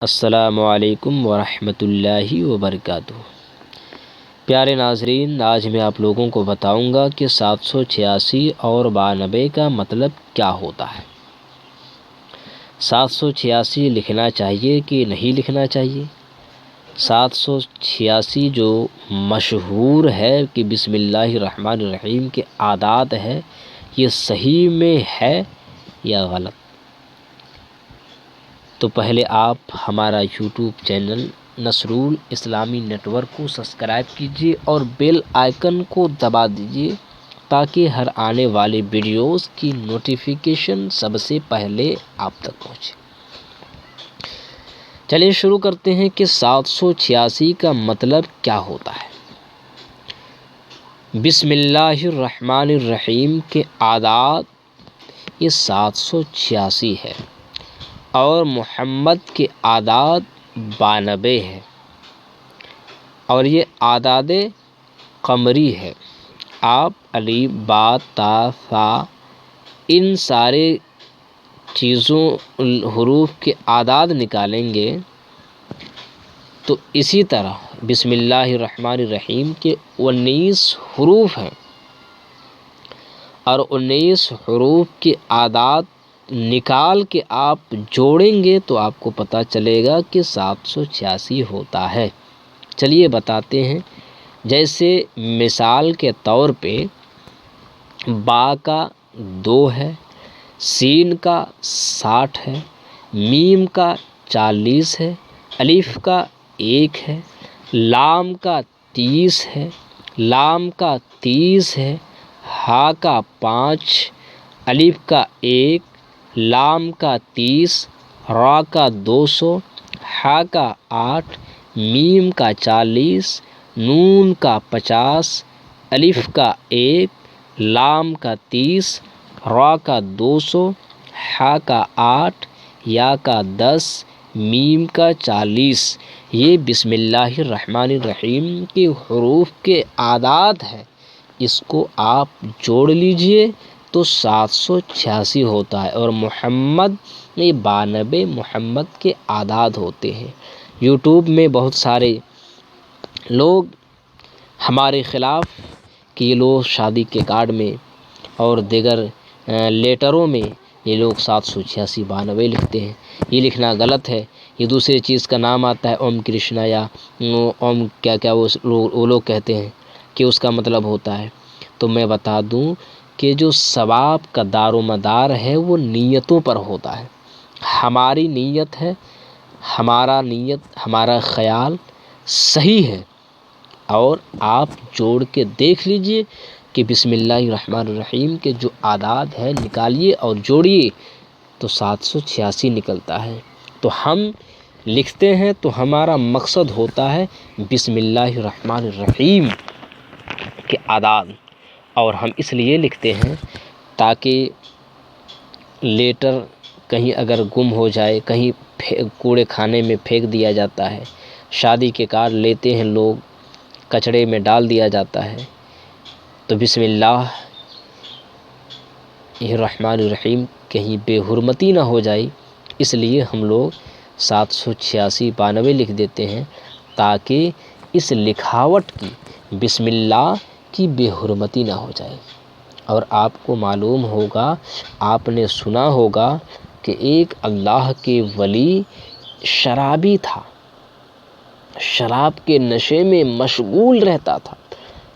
السلام علیکم ورحمۃ اللہ وبرکاتہ۔ پیارے ناظرین، آج میں آپ لوگوں کو بتاؤں گا کہ 786 اور 92 کا مطلب کیا ہوتا ہے۔ 786 لکھنا چاہیے کہ نہیں لکھنا چاہیے؟ 786 جو مشہور ہے کہ بسم اللہ الرحمن الرحیم کے عادات ہے، یہ صحیح میں ہے یا غلط؟ تو پہلے آپ ہمارا یوٹیوب چینل نصرول اسلامی نیٹ ورک کو سبسکرائب کیجیے اور بیل آئیکن کو دبا دیجیے تاکہ ہر آنے والے ویڈیوز کی نوٹیفیکیشن سب سے پہلے آپ تک پہنچے۔ چلیے شروع کرتے ہیں کہ 786 کا مطلب کیا ہوتا ہے۔ بسم اللہ الرحمن الرحیم کے عادات یہ 786 ہے اور محمد کے عادات 92 ہے، اور یہ اعداد قمری ہے۔ آپ الف با تا ثا ان سارے چیزوں حروف کے اعداد نکالیں گے تو اسی طرح بسم اللہ الرحمن الرحیم کے 19 حروف ہیں، اور 19 حروف کے اعداد نکال کے آپ جوڑیں گے تو آپ کو پتہ چلے گا کہ 786 ہوتا ہے۔ چلیے بتاتے ہیں، جیسے مثال کے طور پہ با کا 2 ہے، سین کا 60 ہے، میم کا 40 ہے، الف کا 1 ہے، لام کا 30 ہے، لام کا 30 ہے، ہا کا 5، الف کا 1، لام کا 30، را کا 200، ہا کا 8، میم کا 40، نون کا 50، الف کا 1، لام کا 30، را کا 200، ہا کا 8، یا کا 10، میم کا 40۔ یہ بسم اللہ الرحمن الرحیم کے حروف کے اعداد ہیں، اس کو آپ جوڑ لیجئے تو 786 ہوتا ہے، اور محمد میں 92 محمد کے اعداد ہوتے ہیں۔ یوٹیوب میں بہت سارے لوگ ہمارے خلاف کہ یہ لوگ شادی کے کارڈ میں اور دیگر لیٹروں میں یہ لوگ 786 92 لکھتے ہیں۔ یہ لکھنا غلط ہے، یہ دوسرے چیز کا نام آتا ہے، اوم کرشنا یا اوم کیا وہ لوگ کہتے ہیں کہ اس کا مطلب ہوتا ہے۔ تو میں بتا دوں کہ جو ثواب کا دار و مدار ہے وہ نیتوں پر ہوتا ہے۔ ہماری نیت ہے، ہمارا خیال صحیح ہے، اور آپ جوڑ کے دیکھ لیجئے کہ بسم اللہ الرحمن الرحیم کے جو اعداد ہے نکالیے اور جوڑیے تو 786 نکلتا ہے۔ تو ہم لکھتے ہیں تو ہمارا مقصد ہوتا ہے بسم اللہ الرحمن الرحیم کے اعداد، اور ہم اس لیے لکھتے ہیں تاکہ لیٹر کہیں اگر گم ہو جائے، کہیں کوڑے خانے میں پھینک دیا جاتا ہے، شادی کے کارڈ لیتے ہیں لوگ کچڑے میں ڈال دیا جاتا ہے، تو بسم اللہ الرحمن الرحیم کہیں بے حرمتی نہ ہو جائے، اس لیے ہم لوگ 786 92 لکھ دیتے ہیں تاکہ اس لکھاوٹ کی بسم اللہ کی بے حرمتی نہ ہو جائے۔ اور آپ کو معلوم ہوگا، آپ نے سنا ہوگا کہ ایک اللہ کے ولی شرابی تھا، شراب کے نشے میں مشغول رہتا تھا،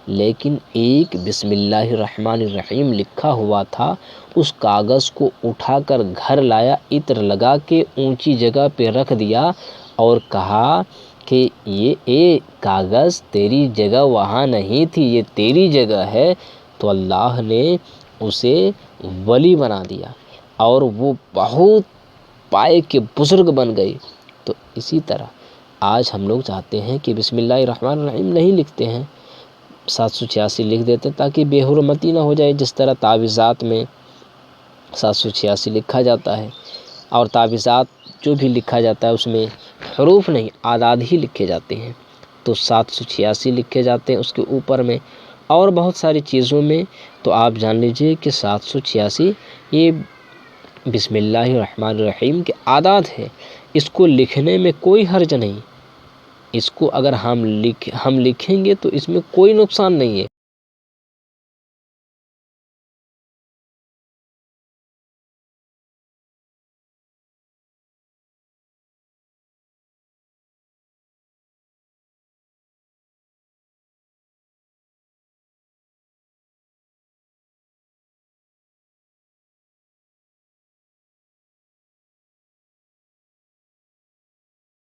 لیکن ایک بسم اللہ الرحمن الرحیم لکھا ہوا تھا، اس کاغذ کو اٹھا کر گھر لایا، عطر لگا کے اونچی جگہ پہ رکھ دیا اور کہا کہ یہ کاغذ تیری جگہ وہاں نہیں تھی، یہ تیری جگہ ہے۔ تو اللہ نے اسے ولی بنا دیا اور وہ بہت پائے کے بزرگ بن گئی۔ تو اسی طرح آج ہم لوگ چاہتے ہیں کہ بسم اللہ الرحمن الرحیم نہیں لکھتے ہیں، 786 لکھ دیتے ہیں تاکہ بے حرمتی نہ ہو جائے۔ جس طرح تعویذات میں 786 لکھا جاتا ہے، اور تعویذات جو بھی لکھا جاتا ہے اس میں حروف نہیں اعداد ہی لکھے جاتے ہیں، تو 786 لکھے جاتے ہیں اس کے اوپر میں، اور بہت ساری چیزوں میں۔ تو آپ جان لیجئے کہ 786 یہ بسم اللہ الرحمن الرحیم کے اعداد ہے، اس کو لکھنے میں کوئی حرج نہیں، اس کو اگر ہم لکھیں گے تو اس میں کوئی نقصان نہیں ہے،